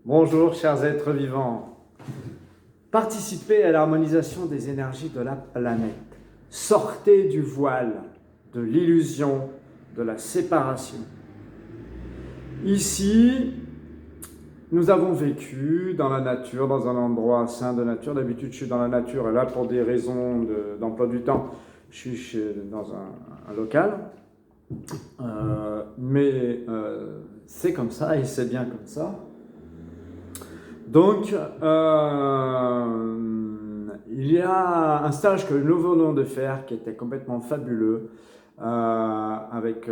Bonjour chers êtres vivants. Participez à l'harmonisation des énergies de la planète. Sortez du voile, de l'illusion, de la séparation. Ici, nous avons vécu dans la nature, dans un endroit sain de nature. D'habitude, je suis dans la nature et là, pour des raisons d'emploi du temps, je suis dans un local. Mais c'est comme ça et c'est bien comme ça. Donc, il y a un stage que nous venons de faire qui était complètement fabuleux avec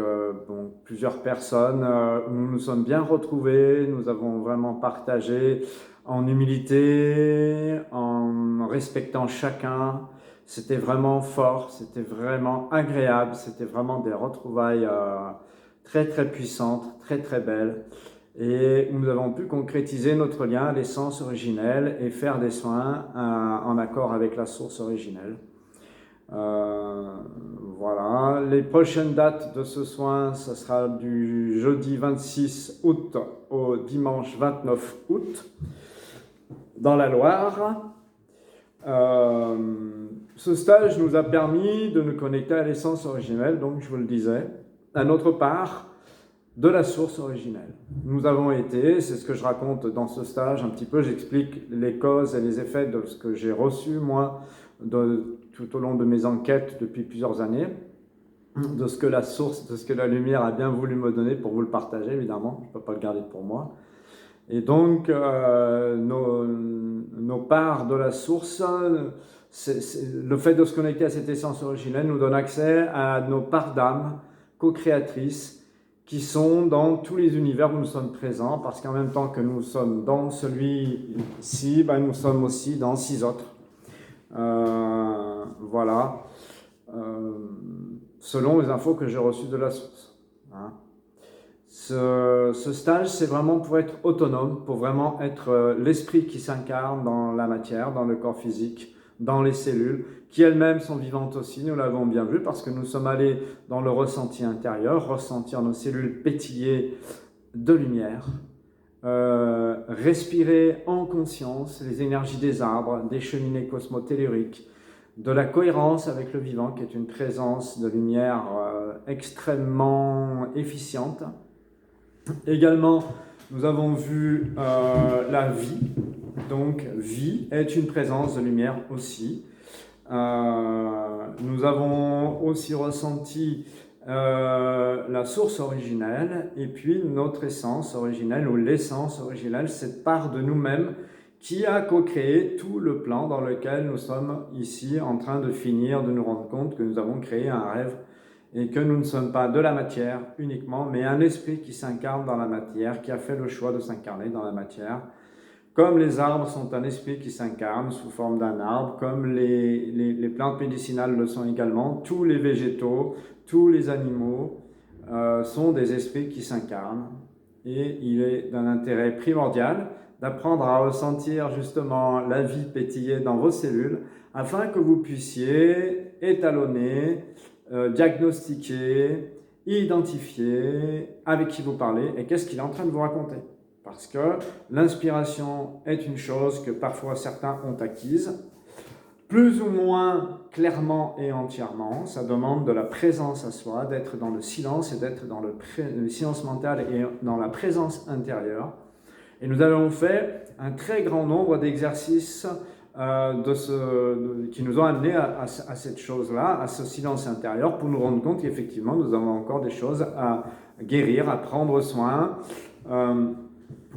plusieurs personnes où nous nous sommes bien retrouvés, nous avons vraiment partagé en humilité, en respectant chacun. C'était vraiment fort, c'était vraiment agréable, c'était vraiment des retrouvailles très très puissantes, très très belles. Et nous avons pu concrétiser notre lien à l'essence originelle et faire des soins en accord avec la source originelle. Voilà, les prochaines dates de ce soin, ce sera du jeudi 26 août au dimanche 29 août dans la Loire. Ce stage nous a permis de nous connecter à l'essence originelle, donc je vous le disais, à notre part de la source originelle. Nous avons été, c'est ce que je raconte dans ce stage un petit peu, j'explique les causes et les effets de ce que j'ai reçu moi tout au long de mes enquêtes depuis plusieurs années, de ce que la source, de ce que la lumière a bien voulu me donner pour vous le partager évidemment, je ne peux pas le garder pour moi. Et donc nos parts de la source, le fait de se connecter à cette essence originelle nous donne accès à nos parts d'âme co-créatrices qui sont dans tous les univers où nous sommes présents, parce qu'en même temps que nous sommes dans celui-ci, nous sommes aussi dans 6 autres. Voilà, selon les infos que j'ai reçues de la source. Hein. Ce stage, c'est vraiment pour être autonome, pour vraiment être l'esprit qui s'incarne dans la matière, dans le corps physique, dans les cellules, qui elles-mêmes sont vivantes aussi, nous l'avons bien vu, parce que nous sommes allés dans le ressenti intérieur, ressentir nos cellules pétiller de lumière, respirer en conscience les énergies des arbres, des cheminées cosmotelluriques, de la cohérence avec le vivant, qui est une présence de lumière extrêmement efficiente. Également, nous avons vu la vie. Donc, vie est une présence de lumière aussi. Nous avons aussi ressenti la source originelle et puis notre essence originelle ou l'essence originelle, cette part de nous-mêmes qui a co-créé tout le plan dans lequel nous sommes ici en train de finir de nous rendre compte que nous avons créé un rêve et que nous ne sommes pas de la matière uniquement, mais un esprit qui s'incarne dans la matière, qui a fait le choix de s'incarner dans la matière. Comme les arbres sont un esprit qui s'incarne sous forme d'un arbre, comme les plantes médicinales le sont également, tous les végétaux, tous les animaux sont des esprits qui s'incarnent. Et il est d'un intérêt primordial d'apprendre à ressentir justement la vie pétiller dans vos cellules afin que vous puissiez étalonner, diagnostiquer, identifier avec qui vous parlez et qu'est-ce qu'il est en train de vous raconter. Parce que l'inspiration est une chose que parfois certains ont acquise, plus ou moins clairement et entièrement. Ça demande de la présence à soi, d'être dans le silence et d'être dans le silence mental et dans la présence intérieure. Et nous avons fait un très grand nombre d'exercices qui nous ont amenés à cette chose-là, à ce silence intérieur, pour nous rendre compte qu'effectivement, nous avons encore des choses à guérir, à prendre soin.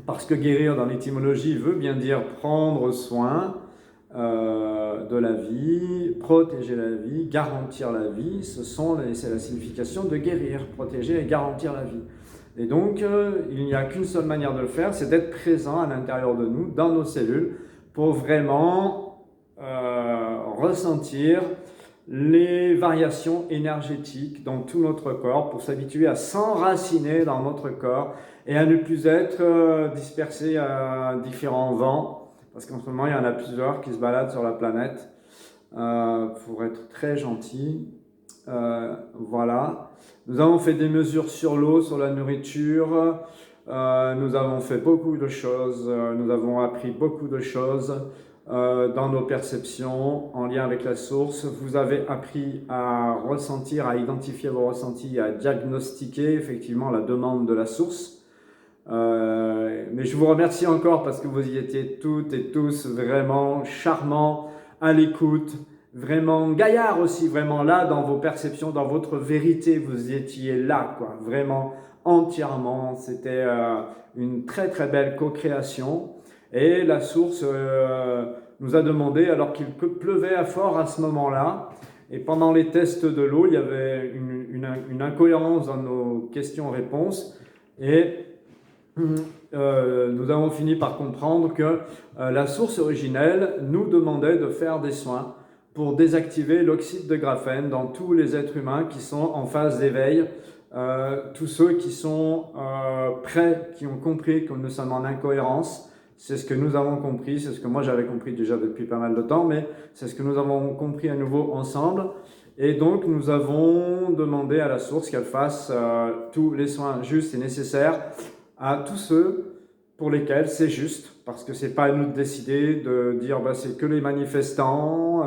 Parce que guérir dans l'étymologie veut bien dire prendre soin de la vie, protéger la vie, garantir la vie. C'est la signification de guérir, protéger et garantir la vie. Et donc, il n'y a qu'une seule manière de le faire, c'est d'être présent à l'intérieur de nous, dans nos cellules, pour vraiment ressentir les variations énergétiques dans tout notre corps, pour s'habituer à s'enraciner dans notre corps et à ne plus être dispersé à différents vents, parce qu'en ce moment, il y en a plusieurs qui se baladent sur la planète, pour être très gentil. Voilà. Nous avons fait des mesures sur l'eau, sur la nourriture, Nous avons fait beaucoup de choses, nous avons appris beaucoup de choses dans nos perceptions en lien avec la source. Vous avez appris à ressentir, à identifier vos ressentis, à diagnostiquer effectivement la demande de la source. Mais je vous remercie encore parce que vous y étiez toutes et tous vraiment charmants, à l'écoute, vraiment gaillards aussi, vraiment là dans vos perceptions, dans votre vérité, vous étiez là, quoi, vraiment entièrement. C'était une très très belle co-création. Et la source nous a demandé, alors qu'il pleuvait à fort à ce moment-là, et pendant les tests de l'eau, il y avait une incohérence dans nos questions-réponses, et nous avons fini par comprendre que la source originelle nous demandait de faire des soins pour désactiver l'oxyde de graphène dans tous les êtres humains qui sont en phase d'éveil, tous ceux qui sont prêts, qui ont compris que nous sommes en incohérence. C'est ce que nous avons compris, c'est ce que moi j'avais compris déjà depuis pas mal de temps, mais c'est ce que nous avons compris à nouveau ensemble. Et donc nous avons demandé à la source qu'elle fasse tous les soins justes et nécessaires à tous ceux pour lesquels c'est juste, parce que c'est pas à nous de décider de dire bah, c'est que les manifestants,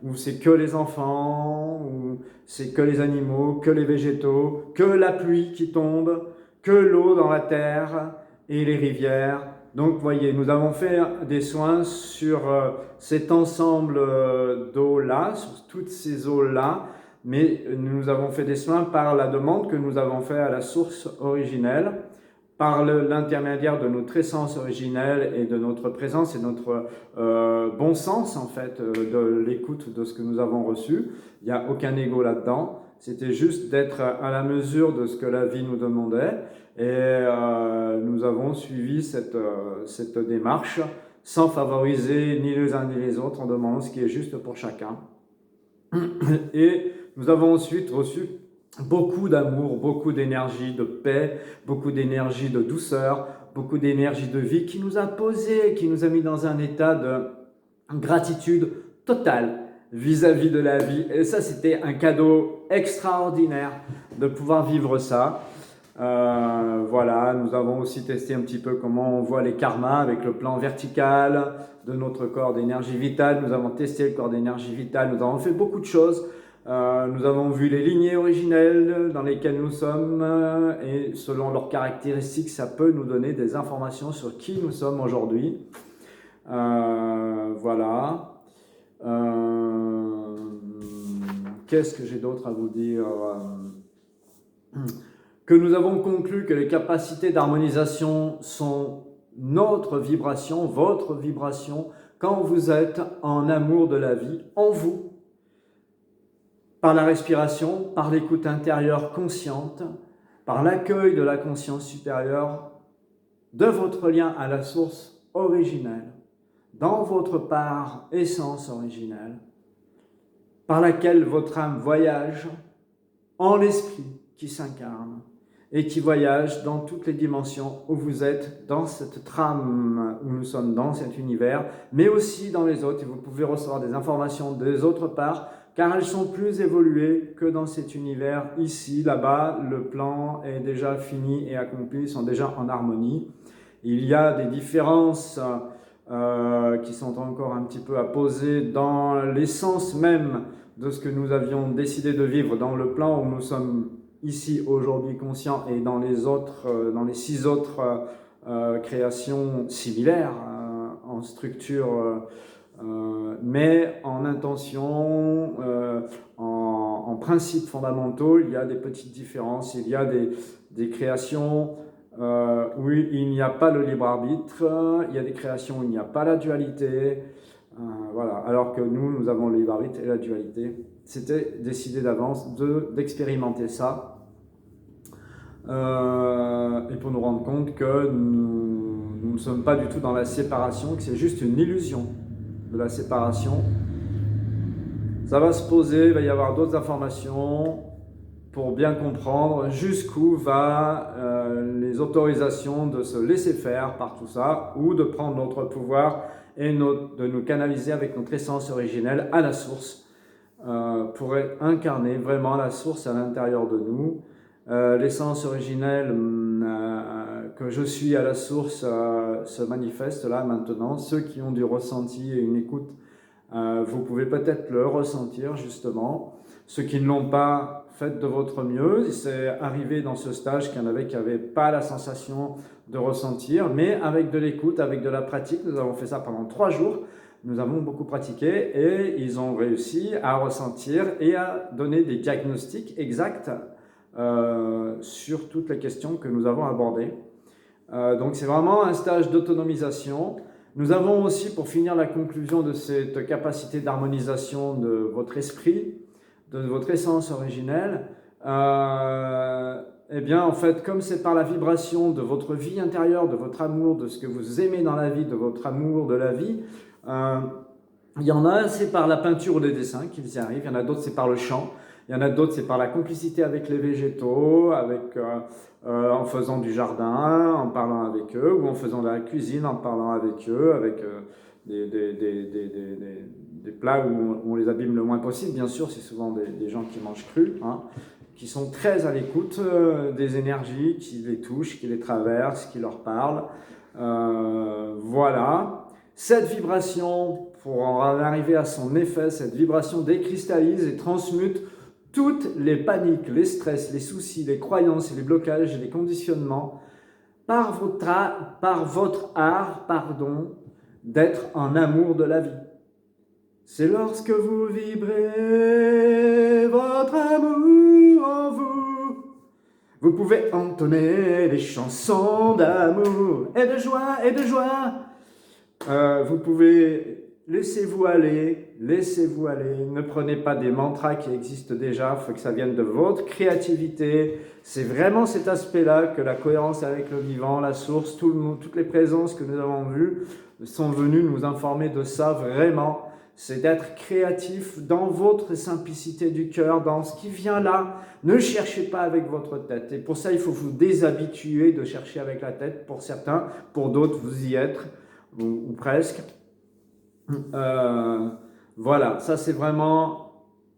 ou c'est que les enfants, ou c'est que les animaux, que les végétaux, que la pluie qui tombe, que l'eau dans la terre et les rivières. Donc voyez, nous avons fait des soins sur cet ensemble d'eau-là, sur toutes ces eaux-là, mais nous avons fait des soins par la demande que nous avons fait à la source originelle, par l'intermédiaire de notre essence originelle et de notre présence et notre bon sens, en fait, de l'écoute de ce que nous avons reçu. Il n'y a aucun ego là-dedans. C'était juste d'être à la mesure de ce que la vie nous demandait. Et nous avons suivi cette démarche sans favoriser ni les uns ni les autres, en demandant ce qui est juste pour chacun. Et nous avons ensuite reçu beaucoup d'amour, beaucoup d'énergie de paix, beaucoup d'énergie de douceur, beaucoup d'énergie de vie qui nous a posé, qui nous a mis dans un état de gratitude totale vis-à-vis de la vie. Et ça, c'était un cadeau extraordinaire de pouvoir vivre ça. Voilà, nous avons aussi testé un petit peu comment on voit les karmas avec le plan vertical de notre corps d'énergie vitale. Nous avons testé le corps d'énergie vitale, nous avons fait beaucoup de choses. Nous avons vu les lignées originelles dans lesquelles nous sommes et selon leurs caractéristiques, ça peut nous donner des informations sur qui nous sommes aujourd'hui. Voilà. Qu'est-ce que j'ai d'autre à vous dire? Que nous avons conclu que les capacités d'harmonisation sont notre vibration, votre vibration, quand vous êtes en amour de la vie, en vous, par la respiration, par l'écoute intérieure consciente, par l'accueil de la conscience supérieure, de votre lien à la source originelle, dans votre part essence originelle, par laquelle votre âme voyage en l'esprit qui s'incarne et qui voyage dans toutes les dimensions où vous êtes dans cette trame, où nous sommes dans cet univers, mais aussi dans les autres. Et vous pouvez recevoir des informations des autres parts, car elles sont plus évoluées que dans cet univers. Ici, là-bas, le plan est déjà fini et accompli, ils sont déjà en harmonie. Il y a des différences qui sont encore un petit peu à poser dans l'essence même de ce que nous avions décidé de vivre dans le plan où nous sommes ici aujourd'hui conscients, et dans les autres, dans les 6 autres créations similaires en structure, mais en intention, en principes fondamentaux, il y a des petites différences. Il y a des créations où il n'y a pas le libre arbitre, il y a des créations où il n'y a pas la dualité. Voilà. Alors que nous avons le libre arbitre et la dualité. C'était décidé d'avance d'expérimenter ça, et pour nous rendre compte que nous ne sommes pas du tout dans la séparation, que c'est juste une illusion de la séparation. Ça va se poser, il va y avoir d'autres informations pour bien comprendre jusqu'où va les autorisations de se laisser faire par tout ça, ou de prendre notre pouvoir et de nous canaliser avec notre essence originelle à la source, pour incarner vraiment la source à l'intérieur de nous. L'essence originelle que je suis à la source se manifeste là maintenant. Ceux qui ont du ressenti et une écoute, vous pouvez peut-être le ressentir justement. Ceux qui ne l'ont pas, faites de votre mieux. C'est arrivé dans ce stage qu'il y en avait qui n'avaient pas la sensation de ressentir, mais avec de l'écoute, avec de la pratique, nous avons fait ça pendant 3 jours. Nous avons beaucoup pratiqué et ils ont réussi à ressentir et à donner des diagnostics exacts sur toutes les questions que nous avons abordées. Donc c'est vraiment un stage d'autonomisation. Nous avons aussi, pour finir la conclusion de cette capacité d'harmonisation de votre esprit, de votre essence originelle, eh bien en fait, comme c'est par la vibration de votre vie intérieure, de votre amour, de ce que vous aimez dans la vie, de votre amour de la vie, il y en a, c'est par la peinture ou les dessins qu'ils y arrivent, il y en a d'autres, c'est par le chant, il y en a d'autres, c'est par la complicité avec les végétaux, en faisant du jardin, en parlant avec eux, ou en faisant de la cuisine, en parlant avec eux, avec des plats où on les abîme le moins possible. Bien sûr, c'est souvent des gens qui mangent cru, hein, qui sont très à l'écoute des énergies qui les touchent, qui les traversent, qui leur parlent. Voilà. Cette vibration, pour en arriver à son effet, cette vibration décristallise et transmute toutes les paniques, les stress, les soucis, les croyances, les blocages et les conditionnements par votre art, d'être en amour de la vie. C'est lorsque vous vibrez votre amour en vous, vous pouvez entonner des chansons d'amour et de joie et de joie. Vous pouvez laissez-vous aller, ne prenez pas des mantras qui existent déjà, il faut que ça vienne de votre créativité. C'est vraiment cet aspect-là que la cohérence avec le vivant, la source, toutes les présences que nous avons vues sont venues nous informer de ça vraiment. C'est d'être créatif dans votre simplicité du cœur, dans ce qui vient là. Ne cherchez pas avec votre tête. Et pour ça, il faut vous déshabituer de chercher avec la tête pour certains, pour d'autres, vous y êtes, ou presque. Voilà, ça c'est vraiment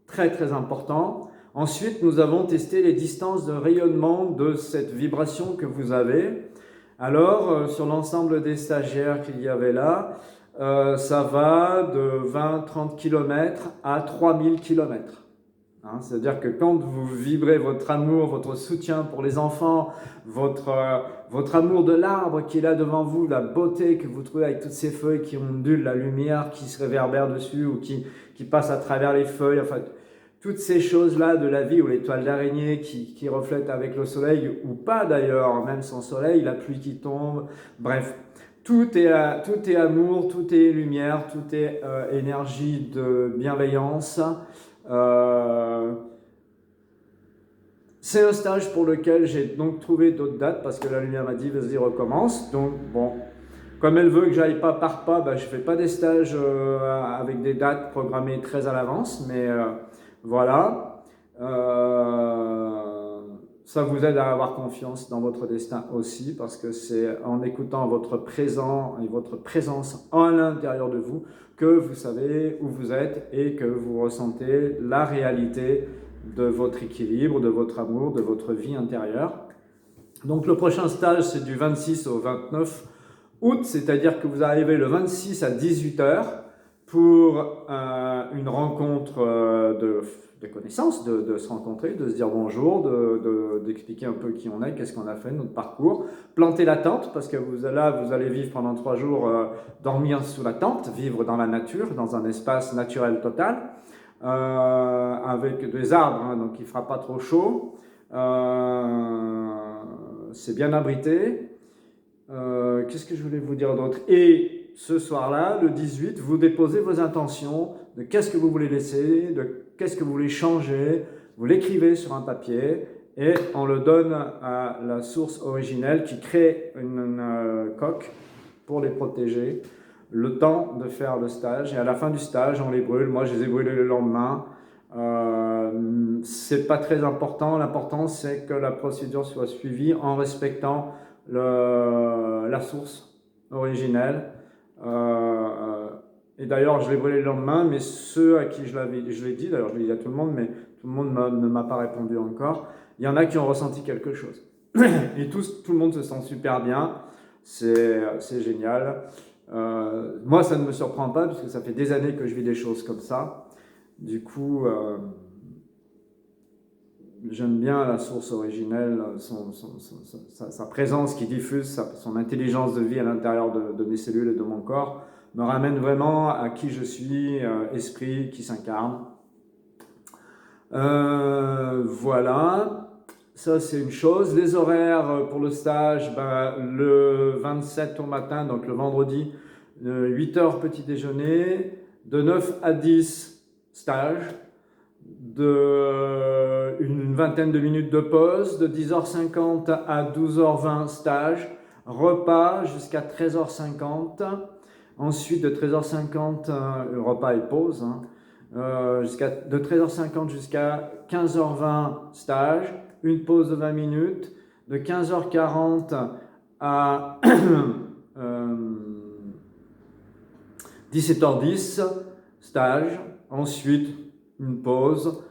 très très important. Ensuite, nous avons testé les distances de rayonnement de cette vibration que vous avez. Alors, sur l'ensemble des stagiaires qu'il y avait là, ça va de 20-30 km à 3000 km. Hein, c'est-à-dire que quand vous vibrez votre amour, votre soutien pour les enfants, votre amour de l'arbre qui est là devant vous, la beauté que vous trouvez avec toutes ces feuilles qui ondulent, la lumière qui se réverbère dessus ou qui passe à travers les feuilles, enfin toutes ces choses-là de la vie, ou les toiles d'araignée qui reflètent avec le soleil, ou pas d'ailleurs, même sans soleil, la pluie qui tombe, bref. Tout est amour, tout est lumière, tout est énergie de bienveillance. C'est un stage pour lequel j'ai donc trouvé d'autres dates parce que la lumière m'a dit vas-y recommence. Donc bon, comme elle veut que j'aille pas par pas, je fais pas des stages avec des dates programmées très à l'avance, mais voilà. Ça vous aide à avoir confiance dans votre destin aussi, parce que c'est en écoutant votre présent et votre présence à l'intérieur de vous que vous savez où vous êtes et que vous ressentez la réalité de votre équilibre, de votre amour, de votre vie intérieure. Donc le prochain stage, c'est du 26 au 29 août, c'est-à-dire que vous arrivez le 26 à 18h pour une rencontre de connaissances, de se rencontrer, de se dire bonjour, d'expliquer un peu qui on est, qu'est-ce qu'on a fait, notre parcours, planter la tente, parce que vous allez vivre pendant 3 jours, dormir sous la tente, vivre dans la nature, dans un espace naturel total, avec des arbres, hein, donc il ne fera pas trop chaud, c'est bien abrité. Qu'est-ce que je voulais vous dire d'autre? Et ce soir-là, le 18, vous déposez vos intentions de qu'est-ce que vous voulez laisser, de qu'est-ce que vous voulez changer, vous l'écrivez sur un papier et on le donne à la source originelle qui crée une coque pour les protéger le temps de faire le stage. Et à la fin du stage, on les brûle. Moi, je les ai brûlés le lendemain. C'est pas très important. L'important, c'est que la procédure soit suivie en respectant la source originelle. Et d'ailleurs, je l'ai brûlé le lendemain, mais ceux à qui je l'ai dit, d'ailleurs je l'ai dit à tout le monde, mais tout le monde ne m'a pas répondu encore. Il y en a qui ont ressenti quelque chose. Et tout le monde se sent super bien. C'est génial. Moi, ça ne me surprend pas puisque ça fait des années que je vis des choses comme ça. Du coup, j'aime bien la source originelle, sa présence qui diffuse, son intelligence de vie à l'intérieur de mes cellules et de mon corps me ramène vraiment à qui je suis, esprit qui s'incarne. Voilà, ça c'est une chose. Les horaires pour le stage, le 27 au matin, donc le vendredi, 8h petit déjeuner, de 9 à 10 stage, une vingtaine de minutes de pause, de 10h50 à 12h20 stage, repas jusqu'à 13h50, ensuite de 13h50 repas et pause, de 13h50 jusqu'à 15h20 stage, une pause de 20 minutes, de 15h40 à 17h10 stage, ensuite une pause,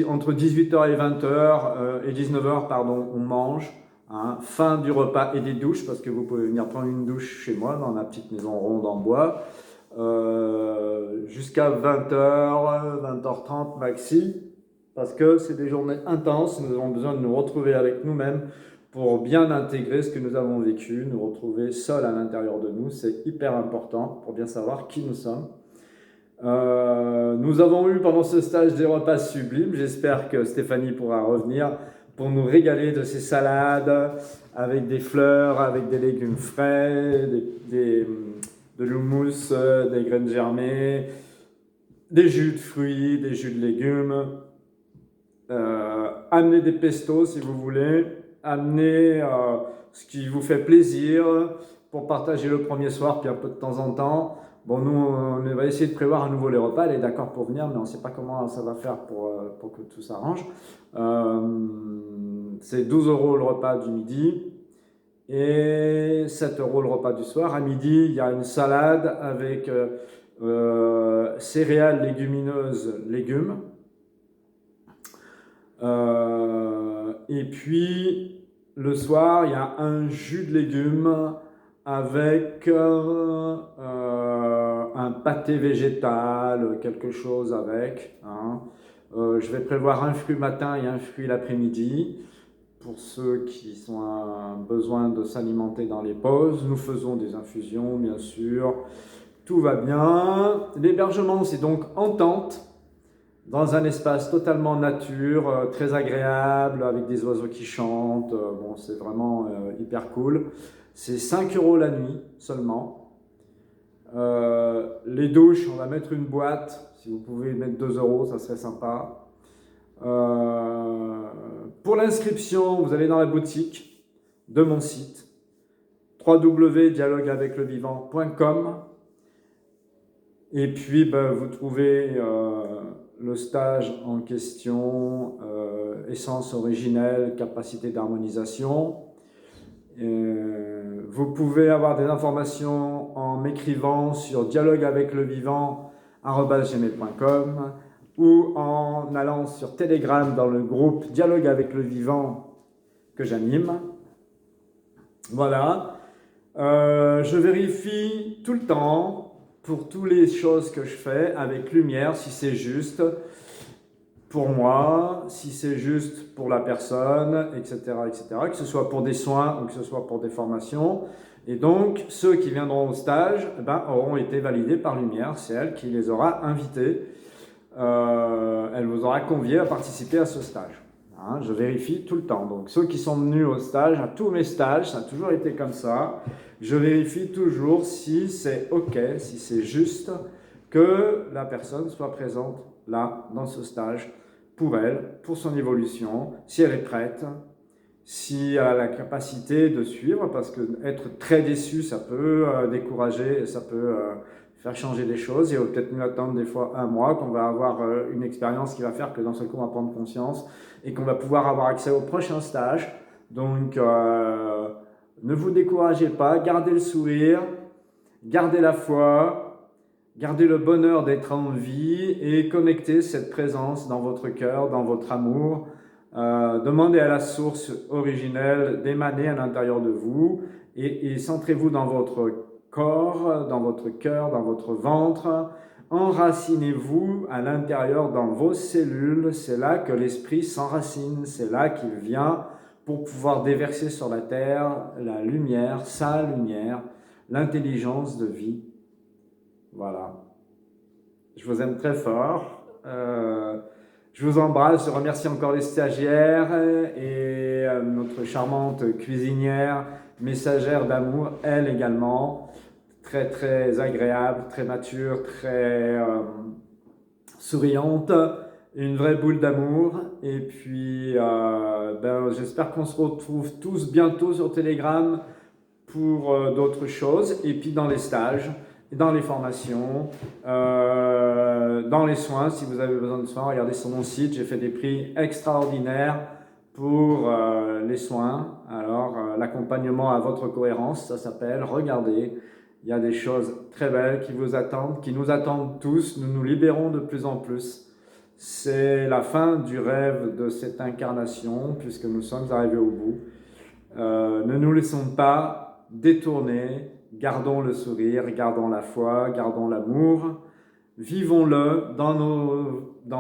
entre 18h et 20h et 19h, pardon, on mange. Hein, fin du repas et des douches, parce que vous pouvez venir prendre une douche chez moi, dans ma petite maison ronde en bois, jusqu'à 20h, 20h30 maxi, parce que c'est des journées intenses, nous avons besoin de nous retrouver avec nous-mêmes pour bien intégrer ce que nous avons vécu, nous retrouver seuls à l'intérieur de nous, c'est hyper important pour bien savoir qui nous sommes. Nous avons eu pendant ce stage des repas sublimes. J'espère que Stéphanie pourra revenir pour nous régaler de ces salades avec des fleurs, avec des légumes frais, de l'houmous, des graines germées, des jus de fruits, des jus de légumes. Amenez des pestos si vous voulez. Amenez ce qui vous fait plaisir pour partager le premier soir, puis un peu de temps en temps. Bon, nous, on va essayer de prévoir à nouveau les repas. Elle est d'accord pour venir, mais on ne sait pas comment ça va faire pour que tout s'arrange. C'est 12 € le repas du midi et 7 € le repas du soir. À midi, il y a une salade avec céréales légumineuses, légumes. Et puis, le soir, il y a un jus de légumes avec un pâté végétal, quelque chose avec. Hein. Je vais prévoir un fruit matin et un fruit l'après-midi. Pour ceux qui ont besoin de s'alimenter dans les pauses, nous faisons des infusions, bien sûr. Tout va bien. L'hébergement, c'est donc en tente, dans un espace totalement nature, très agréable, avec des oiseaux qui chantent. Bon, c'est vraiment hyper cool. C'est 5 € la nuit seulement. Les douches, on va mettre une boîte. Si vous pouvez mettre 2 €, ça serait sympa. Pour l'inscription, vous allez dans la boutique de mon site www.dialogueaveclevivant.com et puis vous trouvez le stage en question, essence originelle, capacité d'harmonisation. Vous pouvez avoir des informations en m'écrivant sur dialogueaveclevivant@gmail.com ou en allant sur Telegram dans le groupe Dialogue avec le Vivant que j'anime. Voilà. Je vérifie tout le temps pour toutes les choses que je fais avec lumière, si c'est juste pour moi, si c'est juste pour la personne, etc., etc., que ce soit pour des soins ou que ce soit pour des formations. Et donc, ceux qui viendront au stage auront été validés par lumière. C'est elle qui les aura invités. Elle vous aura convié à participer à ce stage. Hein, je vérifie tout le temps. Donc, ceux qui sont venus au stage, à tous mes stages, ça a toujours été comme ça. Je vérifie toujours si c'est OK, si c'est juste que la personne soit présente là, dans ce stage, pour elle, pour son évolution, si elle est prête, si elle a la capacité de suivre, parce que être très déçu, ça peut décourager, ça peut faire changer des choses. Il vaut peut-être mieux attendre des fois un mois, qu'on va avoir une expérience qui va faire que d'un seul coup on va prendre conscience et qu'on va pouvoir avoir accès au prochain stage. Donc ne vous découragez pas, gardez le sourire, gardez la foi, gardez le bonheur d'être en vie et connectez cette présence dans votre cœur, dans votre amour, Demandez à la source originelle d'émaner à l'intérieur de vous et centrez-vous dans votre corps, dans votre cœur, dans votre ventre. Enracinez-vous à l'intérieur dans vos cellules. C'est là que l'esprit s'enracine. C'est là qu'il vient pour pouvoir déverser sur la terre la lumière, sa lumière, l'intelligence de vie. Voilà. Je vous aime très fort. Je vous embrasse. Je remercie encore les stagiaires et notre charmante cuisinière, messagère d'amour, elle également. Très très agréable, très mature, très souriante. Une vraie boule d'amour. Et puis, j'espère qu'on se retrouve tous bientôt sur Telegram pour d'autres choses. Et puis dans les stages, dans les formations, dans les soins. Si vous avez besoin de soins, regardez sur mon site. J'ai fait des prix extraordinaires pour les soins. Alors, l'accompagnement à votre cohérence, ça s'appelle. Regardez. Il y a des choses très belles qui vous attendent, qui nous attendent tous. Nous nous libérons de plus en plus. C'est la fin du rêve de cette incarnation, puisque nous sommes arrivés au bout. Ne nous laissons pas détourner. Gardons le sourire, gardons la foi, gardons l'amour. Vivons-le dans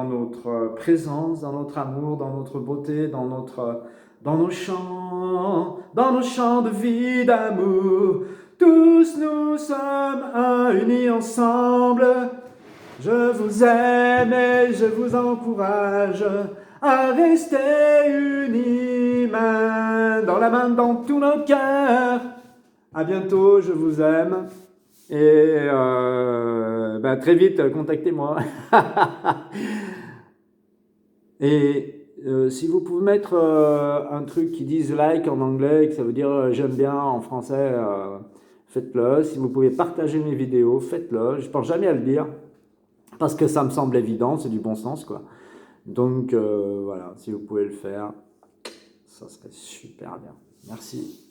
notre présence, dans notre amour, dans notre beauté, dans nos chants de vie, d'amour. Tous nous sommes unis ensemble. Je vous aime et je vous encourage à rester unis, main dans la main, dans tous nos cœurs. À bientôt, je vous aime. Et très vite, contactez-moi. Et si vous pouvez mettre un truc qui dise like en anglais, que ça veut dire j'aime bien en français, faites-le. Si vous pouvez partager mes vidéos, faites-le. Je ne pense jamais à le dire parce que ça me semble évident, c'est du bon sens, quoi. Donc voilà, si vous pouvez le faire, ça serait super bien. Merci.